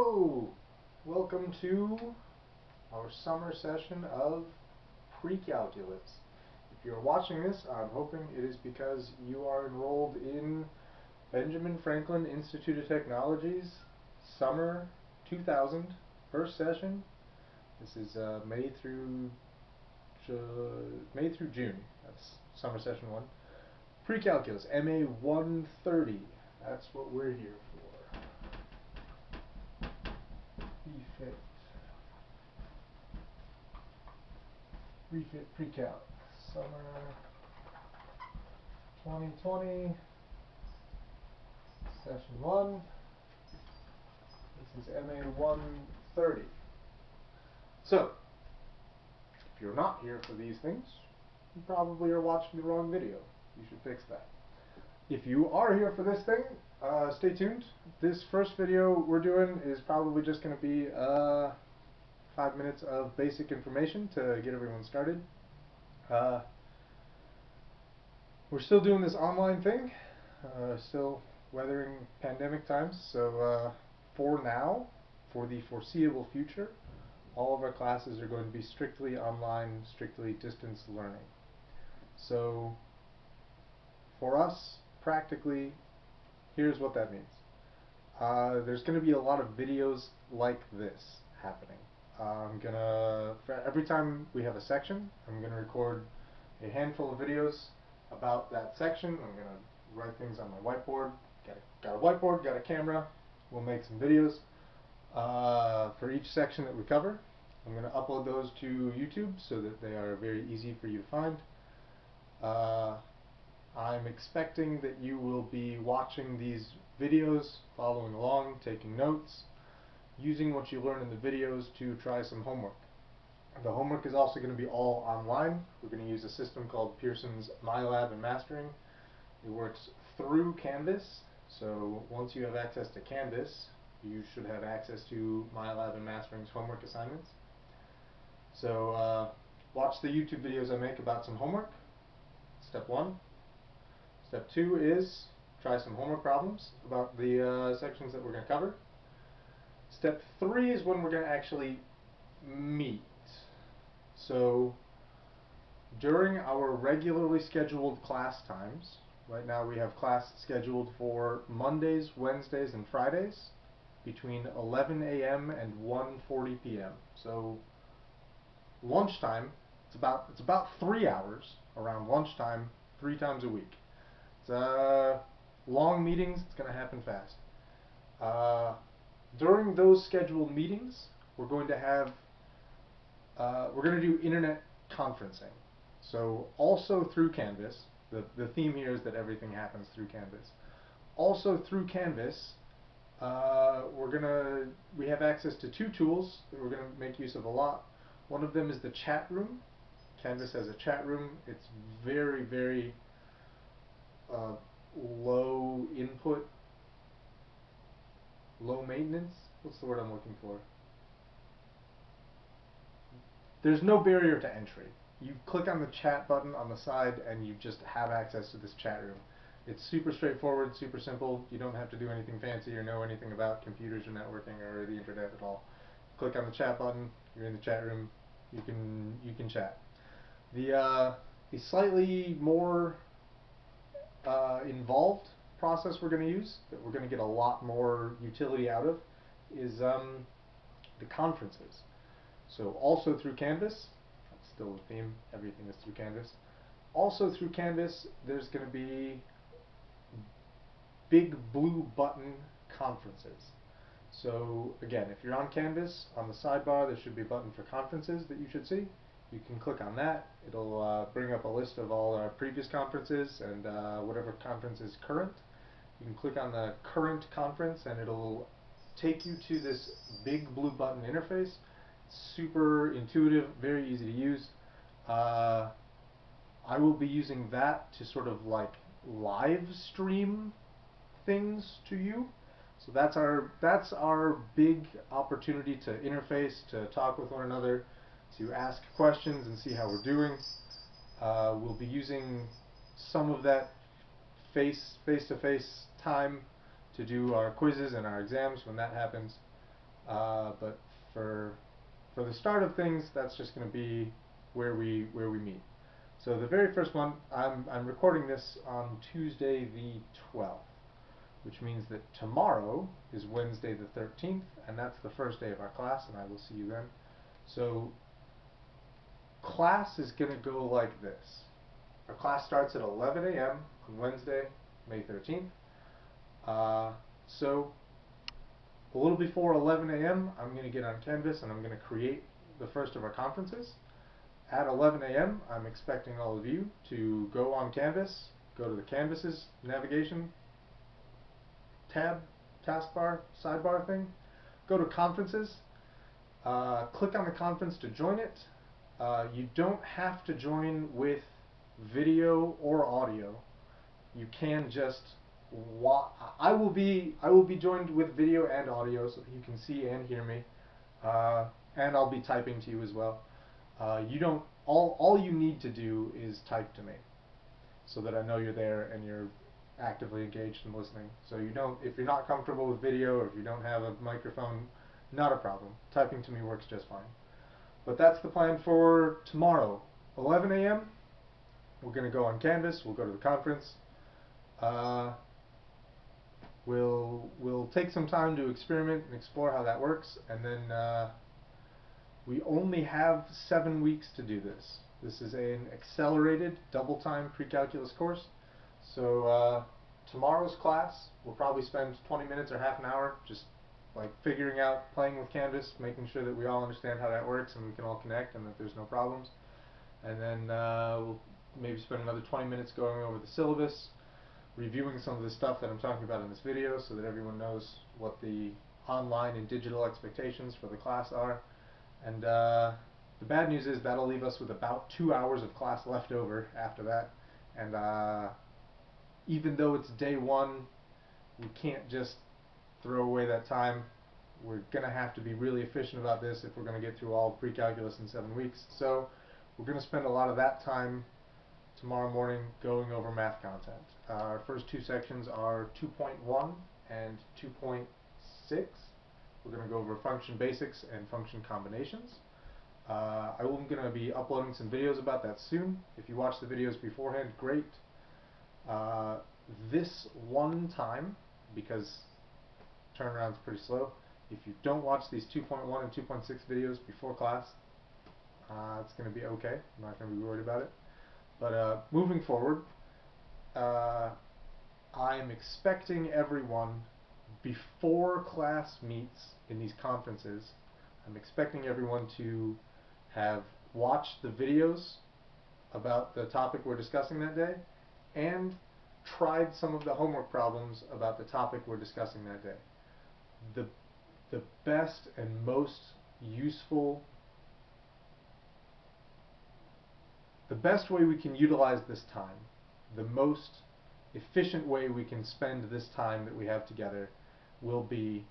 Hello! Welcome to our summer session of Precalculus. If you're watching this, I'm hoping it is because you are enrolled in Benjamin Franklin Institute of Technology's Summer 2000 first session. This is May through June. That's summer session 1. Precalculus, MA 130. That's what we're here for. BFIT Precalc, summer 2020, session 1. This is MA 130. So, if you're not here for these things, you probably are watching the wrong video. You should fix that. If you are here for this thing, stay tuned. This first video we're doing is probably just going to be 5 minutes of basic information to get everyone started. We're still doing this online thing, still weathering pandemic times, so for now, for the foreseeable future, all of our classes are going to be strictly online, strictly distance learning. So for us, practically, here's what that means. There's going to be a lot of videos like this happening. For every time we have a section, I'm going to record a handful of videos about that section. I'm going to write things on my whiteboard. Got a whiteboard, got a camera. We'll make some videos for each section that we cover. I'm going to upload those to YouTube so that they are very easy for you to find. I'm expecting that you will be watching these videos, following along, taking notes, using what you learn in the videos to try some homework. The homework is also going to be all online. We're going to use a system called Pearson's MyLab and Mastering. It works through Canvas, so once you have access to Canvas, you should have access to MyLab and Mastering's homework assignments. So watch the YouTube videos I make about some homework. Step 1. Step 2 is try some homework problems about the sections that we're going to cover. Step 3 is when we're going to actually meet. So during our regularly scheduled class times, right now we have class scheduled for Mondays, Wednesdays, and Fridays between 11 a.m. and 1:40 p.m. So lunchtime, it's about 3 hours around lunchtime, 3 times a week. It's long meetings. It's going to happen fast. During those scheduled meetings, we're going to do internet conferencing. So also through Canvas, the theme here is that everything happens through Canvas. Also through Canvas, we have access to 2 tools that we're going to make use of a lot. One of them is the chat room. Canvas has a chat room. It's very, very low input, low maintenance. What's the word I'm looking for? There's no barrier to entry. You click on the chat button on the side and you just have access to this chat room. It's super straightforward, super simple. You don't have to do anything fancy or know anything about computers or networking or the internet at all. Click on the chat button, you're in the chat room, you can chat. The slightly more involved process we're going to use, that we're going to get a lot more utility out of, is the conferences. So also through Canvas, that's still the theme, everything is through Canvas. Also through Canvas, there's going to be big blue button conferences. So again, if you're on Canvas, on the sidebar there should be a button for conferences that you should see. You can click on that. It'll bring up a list of all our previous conferences and whatever conference is current. You can click on the current conference and it'll take you to this big blue button interface. It's super intuitive, very easy to use. I will be using that to sort of like live stream things to you. So that's our big opportunity to interface, to talk with one another, to ask questions and see how we're doing. We'll be using some of that face-to-face time to do our quizzes and our exams when that happens. But for the start of things, that's just going to be where we meet. So the very first one, I'm recording this on Tuesday the 12th, which means that tomorrow is Wednesday the 13th, and that's the first day of our class, and I will see you then. So class is going to go like this. Our class starts at 11 a.m. on Wednesday, May 13th. So a little before 11 a.m. I'm going to get on Canvas and I'm going to create the first of our conferences. At 11 a.m. I'm expecting all of you to go on Canvas, go to the Canvases navigation tab, taskbar, sidebar thing, go to conferences, click on the conference to join it. You don't have to join with video or audio. You can just I will be joined with video and audio so that you can see and hear me, and I'll be typing to you as well. You don't all you need to do is type to me so that I know you're there and you're actively engaged and listening. So you don't, if you're not comfortable with video or if you don't have a microphone, not a problem. Typing to me works just fine. But that's the plan for tomorrow, 11 a.m. We're going to go on Canvas. We'll go to the conference. We'll take some time to experiment and explore how that works, and then we only have 7 weeks to do this. This is an accelerated double-time pre-calculus course. So tomorrow's class, we'll probably spend 20 minutes or half an hour just like figuring out, playing with Canvas, making sure that we all understand how that works and we can all connect and that there's no problems. And then we'll maybe spend another 20 minutes going over the syllabus, reviewing some of the stuff that I'm talking about in this video so that everyone knows what the online and digital expectations for the class are. And the bad news is that'll leave us with about 2 hours of class left over after that. And even though it's day one, we can't just throw away that time. We're going to have to be really efficient about this if we're going to get through all pre-calculus in 7 weeks. So we're going to spend a lot of that time tomorrow morning going over math content. Our first two sections are 2.1 and 2.6. We're going to go over function basics and function combinations. I'm going to be uploading some videos about that soon. If you watch the videos beforehand, great. This one time, because turnaround's pretty slow, if you don't watch these 2.1 and 2.6 videos before class, it's going to be okay. I'm not going to be worried about it. But moving forward, I'm expecting everyone, before class meets in these conferences, I'm expecting everyone to have watched the videos about the topic we're discussing that day and tried some of the homework problems about the topic we're discussing that day. The best and most useful, the best way we can utilize this time, the most efficient way we can spend this time that we have together will be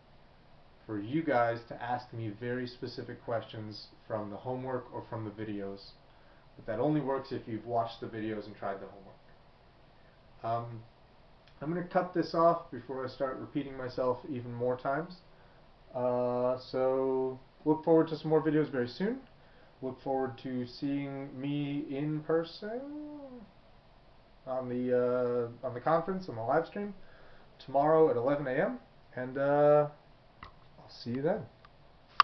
for you guys to ask me very specific questions from the homework or from the videos. But that only works if you've watched the videos and tried the homework. I'm going to cut this off before I start repeating myself even more times. So look forward to some more videos very soon. Look forward to seeing me in person on the conference, on the live stream tomorrow at 11 a.m. and I'll see you then.